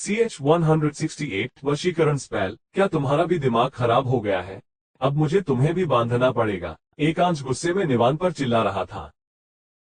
CH-168 वशीकरण spell, क्या तुम्हारा भी दिमाग खराब हो गया है? अब मुझे तुम्हें भी बांधना पड़ेगा। एकांश गुस्से में निवान पर चिल्ला रहा था।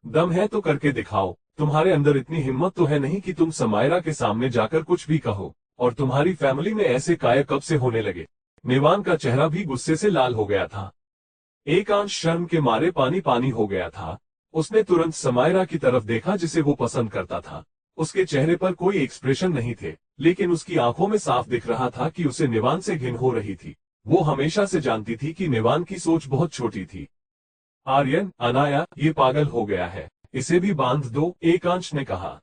दम है तो करके दिखाओ। तुम्हारे अंदर इतनी हिम्मत तो है नहीं कि तुम समायरा के सामने जाकर कुछ भी कहो। और तुम्हारी फैमिली में ऐसे काय कब से होने लगे? निवान का चेहरा भी गुस्से से लाल हो गया था। एकांश शर्म के मारे पानी पानी हो गया था। उसने तुरंत समायरा की तरफ देखा जिसे वो पसंद करता था। उसके चेहरे पर कोई एक्सप्रेशन नहीं थे, लेकिन उसकी आंखों में साफ दिख रहा था कि उसे निवान से घिन हो रही थी। वो हमेशा से जानती थी कि निवान की सोच बहुत छोटी थी। आर्यन, अनाया, ये पागल हो गया है, इसे भी बांध दो, एकांश ने कहा।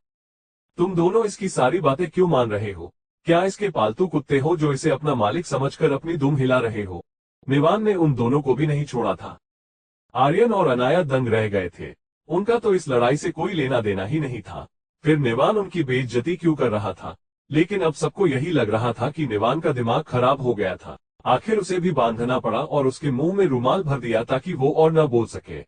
तुम दोनों इसकी सारी बातें क्यों मान रहे हो? क्या इसके पालतू कुत्ते हो जो इसे अपना मालिक समझकर अपनी दुम हिला रहे हो? निवान ने उन दोनों को भी नहीं छोड़ा था। आर्यन और अनाया दंग रह गए थे। उनका तो इस लड़ाई से कोई लेना देना ही नहीं था। फिर निवान उनकी बेइज्जती क्यों कर रहा था? लेकिन अब सबको यही लग रहा था कि निवान का दिमाग खराब हो गया था। आखिर उसे भी बांधना पड़ा और उसके मुंह में रुमाल भर दिया ताकि वो और न बोल सके।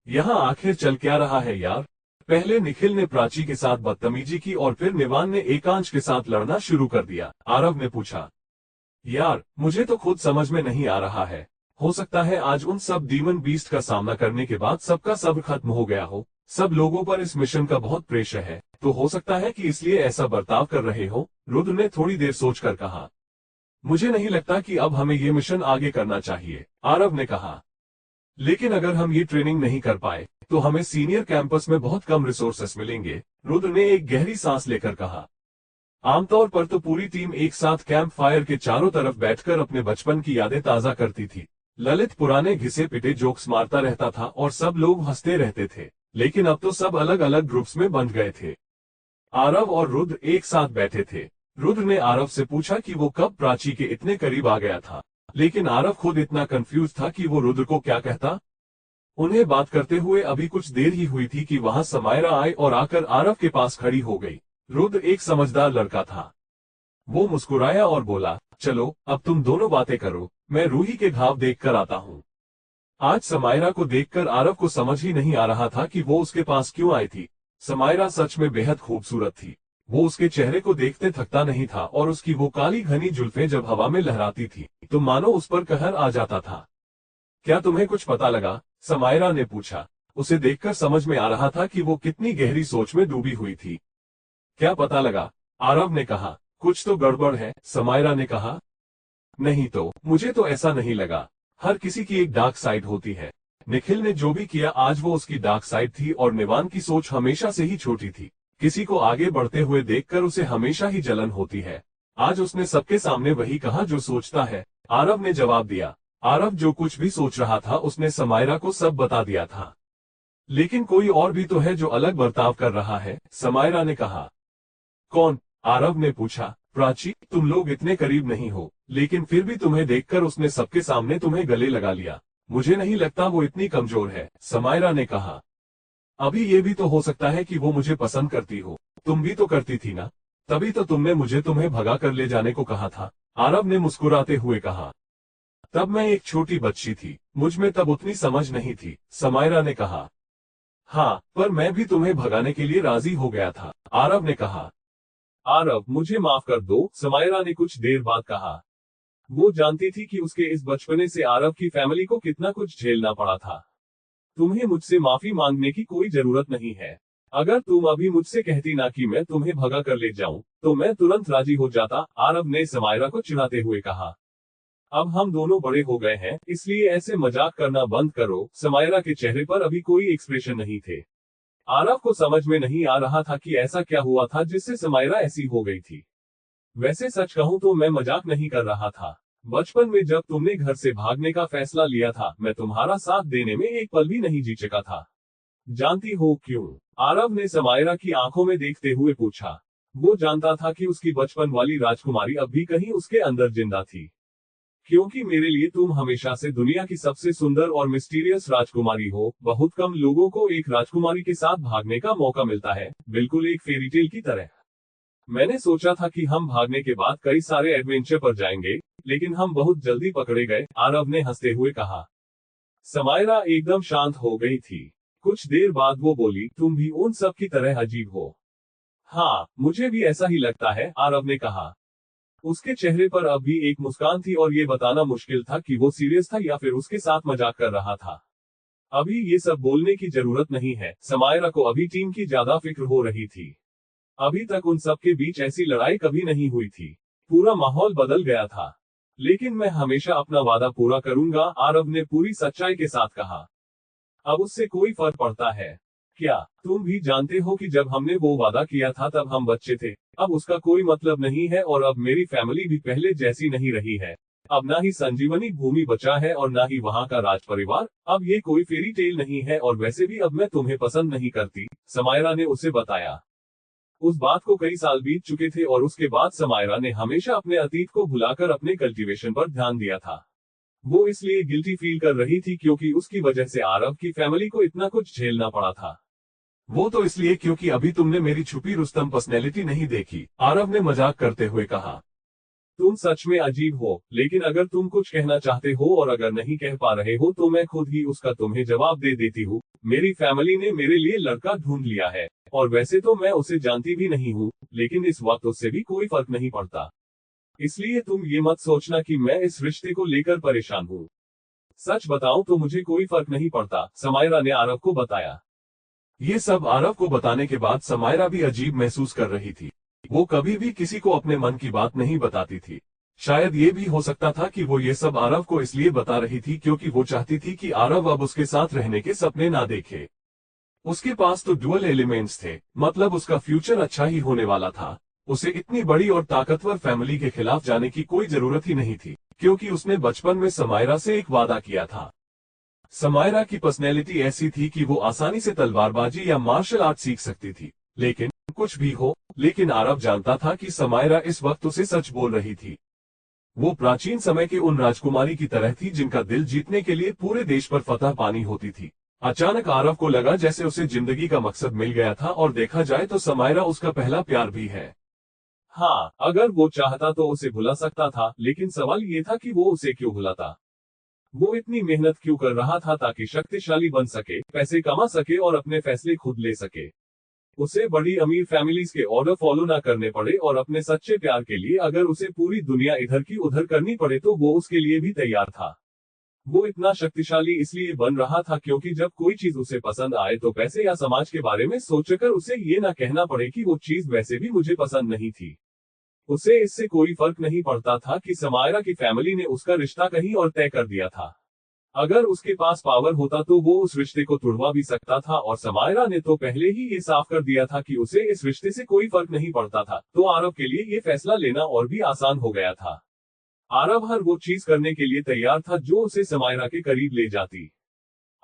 यहाँ आखिर चल क्या रहा है यार? पहले निखिल ने प्राची के साथ बदतमीजी की और फिर निवान ने एकांश के साथ लड़ना शुरू कर दिया, आरव ने पूछा। यार, मुझे तो खुद समझ में नहीं आ रहा है। हो सकता है आज उन सब डीमन बीस्ट का सामना करने के बाद सबका सब्र खत्म हो गया हो। सब लोगों पर इस मिशन का बहुत प्रेशर है, तो हो सकता है कि इसलिए ऐसा बर्ताव कर रहे हो, रुद्र ने थोड़ी देर सोचकर कहा। मुझे नहीं लगता कि अब हमें ये मिशन आगे करना चाहिए, आरव ने कहा। लेकिन अगर हम ये ट्रेनिंग नहीं कर पाए, तो हमें सीनियर कैंपस में बहुत कम रिसोर्सेस मिलेंगे, रुद्र ने एक गहरी सांस लेकर कहा। आमतौर पर तो पूरी टीम एक साथ कैंप फायर के चारों तरफ बैठकर अपने बचपन की यादें ताजा करती थी। ललित पुराने घिसे पिटे जोक्स मारता रहता था और सब लोग हंसते रहते थे, लेकिन अब तो सब अलग अलग ग्रुप्स में बंट गए थे। आरव और रुद्र एक साथ बैठे थे। रुद्र ने आरव से पूछा कि वो कब प्राची के इतने करीब आ गया था, लेकिन आरव खुद इतना कंफ्यूज था कि वो रुद्र को क्या कहता। उन्हें बात करते हुए अभी कुछ देर ही हुई थी कि वहां समायरा आई और आकर आरव के पास खड़ी हो गई। रुद्र एक समझदार लड़का था। वो मुस्कुराया और बोला, चलो अब तुम दोनों बातें करो, मैं रूही के घाव देख कर आता हूँ। आज समायरा को देखकर आरव को समझ ही नहीं आ रहा था कि वो उसके पास क्यों आई थी। समायरा सच में बेहद खूबसूरत थी। वो उसके चेहरे को देखते थकता नहीं था और उसकी वो काली घनी जुल्फें जब हवा में लहराती थी तो मानो उस पर कहर आ जाता था। क्या तुम्हें कुछ पता लगा? समायरा ने पूछा। उसे देखकर समझ में आ रहा था कि वो कितनी गहरी सोच में डूबी हुई थी। क्या पता लगा? आरव ने कहा। कुछ तो गड़बड़ है, समायरा ने कहा। नहीं तो, मुझे तो ऐसा नहीं लगा। हर किसी की एक डार्क साइड होती है। निखिल ने जो भी किया आज वो उसकी डार्क साइड थी और निवान की सोच हमेशा से ही छोटी थी। किसी को आगे बढ़ते हुए देखकर उसे हमेशा ही जलन होती है। आज उसने सबके सामने वही कहा जो सोचता है, आरव ने जवाब दिया। आरव जो कुछ भी सोच रहा था उसने समायरा को सब बता दिया था। लेकिन कोई और भी तो है जो अलग बर्ताव कर रहा है, समायरा ने कहा। कौन? आरव ने पूछा। प्राची, तुम लोग इतने करीब नहीं हो, लेकिन फिर भी तुम्हें देखकर उसने सबके सामने तुम्हें गले लगा लिया। मुझे नहीं लगता वो इतनी कमजोर है, समायरा ने कहा। अभी ये भी तो हो सकता है कि वो मुझे पसंद करती हो। तुम भी तो करती थी ना? तभी तो तुमने मुझे तुम्हें भगा कर ले जाने को कहा था, आरव ने मुस्कुराते हुए कहा। तब मैं एक छोटी बच्ची थी, मुझ में तब उतनी समझ नहीं थी, समायरा ने कहा। हाँ, पर मैं भी तुम्हें भगाने के लिए राजी हो गया था, आरव ने कहा। आरव, मुझे माफ कर दो, समायरा ने कुछ देर बाद कहा। वो जानती थी कि उसके इस बचपने से आरव की फैमिली को कितना कुछ झेलना पड़ा था। तुम्हें मुझसे माफी मांगने की कोई जरूरत नहीं है। अगर तुम अभी मुझसे कहती ना कि मैं तुम्हें भगा कर ले जाऊं, तो मैं तुरंत राजी हो जाता, आरव ने समायरा को चिढ़ाते हुए कहा। अब हम दोनों बड़े हो गए हैं, इसलिए ऐसे मजाक करना बंद करो। समायरा के चेहरे पर अभी कोई एक्सप्रेशन नहीं थे। आरव को समझ में नहीं आ रहा था कि ऐसा क्या हुआ था जिससे समायरा ऐसी हो गई थी। वैसे सच कहूं तो मैं मजाक नहीं कर रहा था। बचपन में जब तुमने घर से भागने का फैसला लिया था, मैं तुम्हारा साथ देने में एक पल भी नहीं जी चुका था। जानती हो क्यों? आरव ने समायरा की आंखों में देखते हुए पूछा। वो जानता था कि उसकी बचपन वाली राजकुमारी अब भी कहीं उसके अंदर जिंदा थी। क्योंकि मेरे लिए तुम हमेशा से दुनिया की सबसे सुंदर और मिस्टीरियस राजकुमारी हो। बहुत कम लोगों को एक राजकुमारी के साथ भागने का मौका मिलता है, बिल्कुल एक फेरीटेल की तरह। मैंने सोचा था कि हम भागने के बाद कई सारे एडवेंचर पर जाएंगे, लेकिन हम बहुत जल्दी पकड़े गए, आरव ने हंसते हुए कहा। समायरा एकदम शांत हो गई थी। कुछ देर बाद वो बोली, तुम भी उन सब की तरह अजीब हो। हाँ, मुझे भी ऐसा ही लगता है, आरव ने कहा। उसके चेहरे पर अब भी एक मुस्कान थी और ये बताना मुश्किल था कि वो सीरियस था या फिर उसके साथ मजाक कर रहा था। अभी ये सब बोलने की जरूरत नहीं है, समायरा को अभी टीम की ज्यादा फिक्र हो रही थी। अभी तक उन सब के बीच ऐसी लड़ाई कभी नहीं हुई थी। पूरा माहौल बदल गया था। लेकिन मैं हमेशा अपना वादा पूरा करूंगा, आरव ने पूरी सच्चाई के साथ कहा। अब उससे कोई फर्क पड़ता है क्या? तुम भी जानते हो कि जब हमने वो वादा किया था तब हम बच्चे थे। अब उसका कोई मतलब नहीं है और अब मेरी फैमिली भी पहले जैसी नहीं रही है। अब ना ही संजीवनी भूमि बचा है और ना ही वहाँ का राज परिवार। अब ये कोई फेरी टेल नहीं है और वैसे भी अब मैं तुम्हें पसंद नहीं करती, समायरा ने उसे बताया। उस बात को कई साल बीत चुके थे और उसके बाद समायरा ने हमेशा अपने अतीत को भुलाकर अपने कल्टीवेशन पर ध्यान दिया था। वो इसलिए गिल्टी फील कर रही थी क्योंकि उसकी वजह से आरव की फैमिली को इतना कुछ झेलना पड़ा था। वो तो इसलिए क्योंकि अभी तुमने मेरी छुपी रुस्तम पर्सनैलिटी नहीं देखी, आरव ने मजाक करते हुए कहा। तुम सच में अजीब हो, लेकिन अगर तुम कुछ कहना चाहते हो और अगर नहीं कह पा रहे हो तो मैं खुद ही उसका तुम्हें जवाब दे देती हूँ। मेरी फैमिली ने मेरे लिए लड़का ढूंढ लिया है और वैसे तो मैं उसे जानती भी नहीं हूँ, लेकिन इस वक्त उससे भी कोई फर्क नहीं पड़ता। इसलिए तुम ये मत सोचना कि मैं इस रिश्ते को लेकर परेशान हूँ। सच बताऊं तो मुझे कोई फर्क नहीं पड़ता, समायरा ने आरव को बताया। ये सब आरव को बताने के बाद समायरा भी अजीब महसूस कर रही थी। वो कभी भी किसी को अपने मन की बात नहीं बताती थी। शायद ये भी हो सकता था कि वो ये सब आरव को इसलिए बता रही थी क्योंकि वो चाहती थी कि आरव अब उसके साथ रहने के सपने ना देखे। उसके पास तो डुअल एलिमेंट्स थे, मतलब उसका फ्यूचर अच्छा ही होने वाला था। उसे इतनी बड़ी और ताकतवर फैमिली के खिलाफ जाने की कोई जरूरत ही नहीं थी, क्योंकि उसने बचपन में समायरा से एक वादा किया था। समायरा की पर्सनैलिटी ऐसी थी कि वो आसानी से तलवारबाजी या मार्शल आर्ट सीख सकती थी। लेकिन कुछ भी हो, लेकिन आरव जानता था कि समायरा इस वक्त उसे सच बोल रही थी। वो प्राचीन समय के उन राजकुमारी की तरह थी जिनका दिल जीतने के लिए पूरे देश पर फतह पानी होती थी। अचानक आरव को लगा जैसे उसे जिंदगी का मकसद मिल गया था और देखा जाए तो समायरा उसका पहला प्यार भी है। हाँ, अगर वो चाहता तो उसे भुला सकता था, लेकिन सवाल ये था कि वो उसे क्यों भुलाता। वो इतनी मेहनत क्यों कर रहा था ताकि शक्तिशाली बन सके, पैसे कमा सके और अपने फैसले खुद ले सके। उसे बड़ी अमीर फैमिलीज के ऑर्डर फॉलो ना करने पड़े और अपने सच्चे प्यार के लिए अगर उसे पूरी दुनिया इधर की उधर करनी पड़े तो वो उसके लिए भी तैयार था। वो इतना शक्तिशाली इसलिए बन रहा था क्योंकि जब कोई चीज उसे पसंद आए तो पैसे या समाज के बारे में सोचकर उसे ये ना कहना पड़े कि वो चीज वैसे भी मुझे पसंद नहीं थी। उसे इससे कोई फर्क नहीं पड़ता था कि समायरा की फैमिली ने उसका रिश्ता कहीं और तय कर दिया था। अगर उसके पास पावर होता तो वो उस रिश्ते को तुड़वा भी सकता था और समायरा ने तो पहले ही ये साफ कर दिया था कि उसे इस रिश्ते से कोई फर्क नहीं पड़ता था, तो आरव के लिए ये फैसला लेना और भी आसान हो गया था। आरव हर वो चीज करने के लिए तैयार था जो उसे समायरा के करीब ले जाती।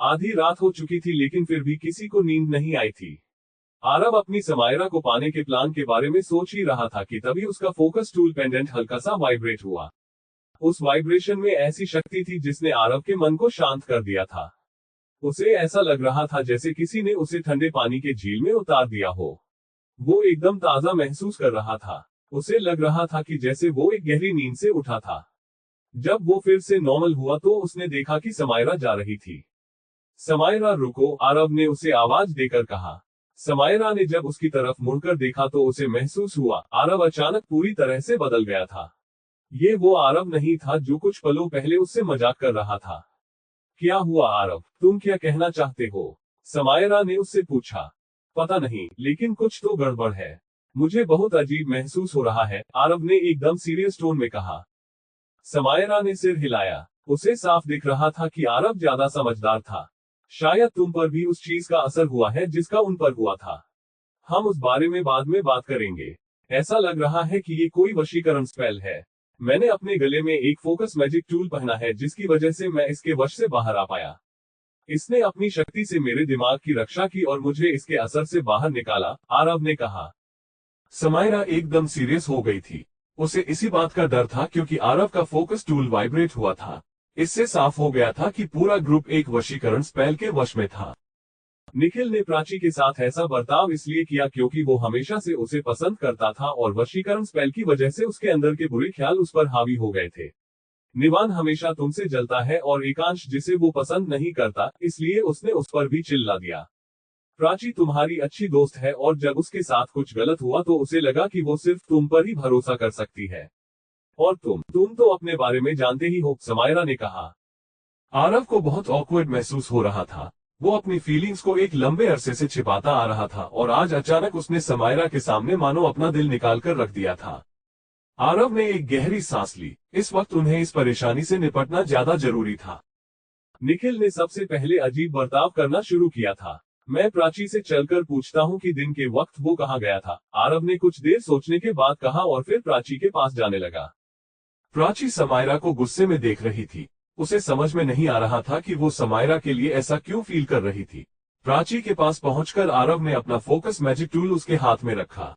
आधी रात हो चुकी थी लेकिन फिर भी किसी को नींद नहीं आई थी। आरव अपनी समायरा को पाने के प्लान के बारे में सोच ही रहा था कि तभी उसका फोकस टूल पेंडेंट हल्का सा वाइब्रेट हुआ। उस वाइब्रेशन में ऐसी शक्ति थी जिसने आरव के मन को शांत कर दिया था। उसे ऐसा लग रहा था जैसे किसी ने उसे ठंडे पानी के झील में उतार दिया हो। वो एकदम ताजा महसूस कर रहा था। उसे लग रहा था कि जैसे वो एक गहरी नींद से उठा था। जब वो फिर से नॉर्मल हुआ तो उसने देखा कि समायरा जा रही थी। समायरा रुको, आरव ने उसे आवाज देकर कहा। समायरा ने जब उसकी तरफ मुड़कर देखा तो उसे महसूस हुआ आरव अचानक पूरी तरह से बदल गया था। ये वो आरव नहीं था जो कुछ पलों पहले उससे मजाक कर रहा था। क्या हुआ आरव, तुम क्या कहना चाहते हो? समायरा ने उससे पूछा। पता नहीं, लेकिन कुछ तो गड़बड़ है। मुझे बहुत अजीब महसूस हो रहा है, आरव ने एकदम सीरियस टोन में कहा। समायरा ने सिर हिलाया। उसे साफ दिख रहा था कि आरव ज्यादा समझदार था। शायद तुम पर भी उस चीज का असर हुआ है जिसका उन पर हुआ था। हम उस बारे में बाद में बात करेंगे। ऐसा लग रहा है कि ये कोई वशीकरण स्पेल है। मैंने अपने गले में एक फोकस मैजिक टूल पहना है जिसकी वजह से मैं इसके वश से बाहर आ पाया। इसने अपनी शक्ति से मेरे दिमाग की रक्षा की और मुझे इसके असर से बाहर निकाला, आरव ने कहा। समायरा एकदम सीरियस हो गई थी। उसे इसी बात का डर था क्योंकि आरव का फोकस टूल वाइब्रेट हुआ था। इससे साफ हो गया था कि पूरा ग्रुप एक वशीकरण स्पेल के वश में था। निखिल ने प्राची के साथ ऐसा बर्ताव इसलिए किया क्योंकि वो हमेशा से उसे पसंद करता था और वशीकरण स्पेल की वजह से उसके अंदर के बुरे ख्याल उस पर हावी हो गए थे। निवान हमेशा तुमसे जलता है और एकांश जिसे वो पसंद नहीं करता, इसलिए उसने उस पर भी चिल्ला दिया। प्राची तुम्हारी अच्छी दोस्त है और जब उसके साथ कुछ गलत हुआ तो उसे लगा कि वो सिर्फ तुम पर ही भरोसा कर सकती है। और तुम तो अपने बारे में जानते ही हो, समायरा ने कहा। आरव को बहुत ऑकवर्ड महसूस हो रहा था। वो अपनी फीलिंग्स को एक लंबे अरसे से छिपाता आ रहा था और आज अचानक उसने समायरा के सामने मानो अपना दिल निकाल कर रख दिया था। आरव ने एक गहरी सांस ली। इस वक्त उन्हें इस परेशानी से निपटना ज्यादा जरूरी था। निखिल ने सबसे पहले अजीब बर्ताव करना शुरू किया था। मैं प्राची से चलकर पूछता हूँ कि दिन के वक्त वो कहाँ गया था, आरव ने कुछ देर सोचने के बाद कहा और फिर प्राची के पास जाने लगा। प्राची समायरा को गुस्से में देख रही थी। उसे समझ में नहीं आ रहा था कि वो समायरा के लिए ऐसा क्यों फील कर रही थी। प्राची के पास पहुंचकर आरव ने अपना फोकस मैजिक टूल उसके हाथ में रखा।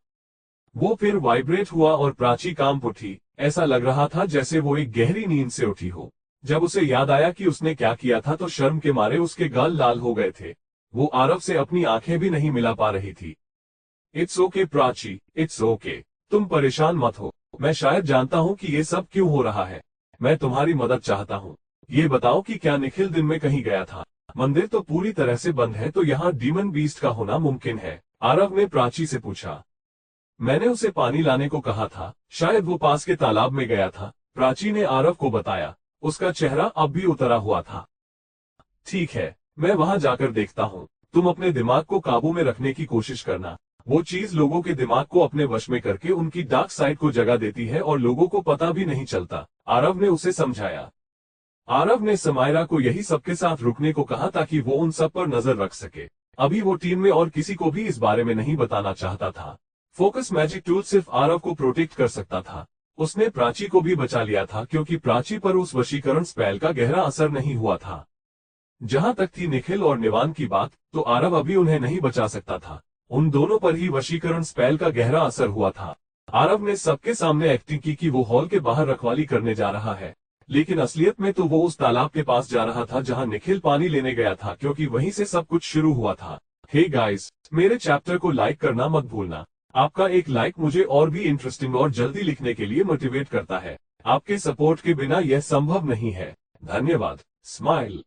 वो फिर वाइब्रेट हुआ और प्राची कांप उठी। ऐसा लग रहा था जैसे वो एक गहरी नींद से उठी हो। जब उसे याद आया कि उसने क्या किया था तो शर्म के मारे उसके गाल लाल हो गए थे। वो आरव से अपनी आंखें भी नहीं मिला पा रही थी। It's okay Prachi, it's okay. तुम परेशान मत हो। मैं शायद जानता हूँ कि ये सब क्यों हो रहा है। मैं तुम्हारी मदद चाहता हूँ। ये बताओ कि क्या निखिल दिन में कहीं गया था? मंदिर तो पूरी तरह से बंद है, तो यहाँ डीमन बीस्ट का होना मुमकिन है, आरव ने प्राची से पूछा। मैंने उसे पानी लाने को कहा था, शायद वो पास के तालाब में गया था, प्राची ने आरव को बताया। उसका चेहरा अब भी उतरा हुआ था। ठीक है, मैं वहां जाकर देखता हूँ। तुम अपने दिमाग को काबू में रखने की कोशिश करना। वो चीज लोगों के दिमाग को अपने वश में करके उनकी डार्क साइड को जगह देती है और लोगों को पता भी नहीं चलता, आरव ने उसे समझाया। आरव ने समायरा को यही सबके साथ रुकने को कहा ताकि वो उन सब पर नजर रख सके। अभी वो टीम में और किसी को भी इस बारे में नहीं बताना चाहता था। फोकस मैजिक टूल सिर्फ आरव को प्रोटेक्ट कर सकता था। उसने प्राची को भी बचा लिया था क्योंकि प्राची पर उस वशीकरण स्पेल का गहरा असर नहीं हुआ था। जहां तक थी निखिल और निवान की बात, तो आरव अभी उन्हें नहीं बचा सकता था। उन दोनों पर ही वशीकरण स्पेल का गहरा असर हुआ था। आरव ने सबके सामने एक्टिंग की कि वो हॉल के बाहर रखवाली करने जा रहा है, लेकिन असलियत में तो वो उस तालाब के पास जा रहा था जहां निखिल पानी लेने गया था, क्योंकि वहीं से सब कुछ शुरू हुआ था। हे गाइस, मेरे चैप्टर को लाइक करना मत भूलना। आपका एक लाइक मुझे और भी इंटरेस्टिंग और जल्दी लिखने के लिए मोटिवेट करता है। आपके सपोर्ट के बिना यह संभव नहीं है। धन्यवाद। स्माइल।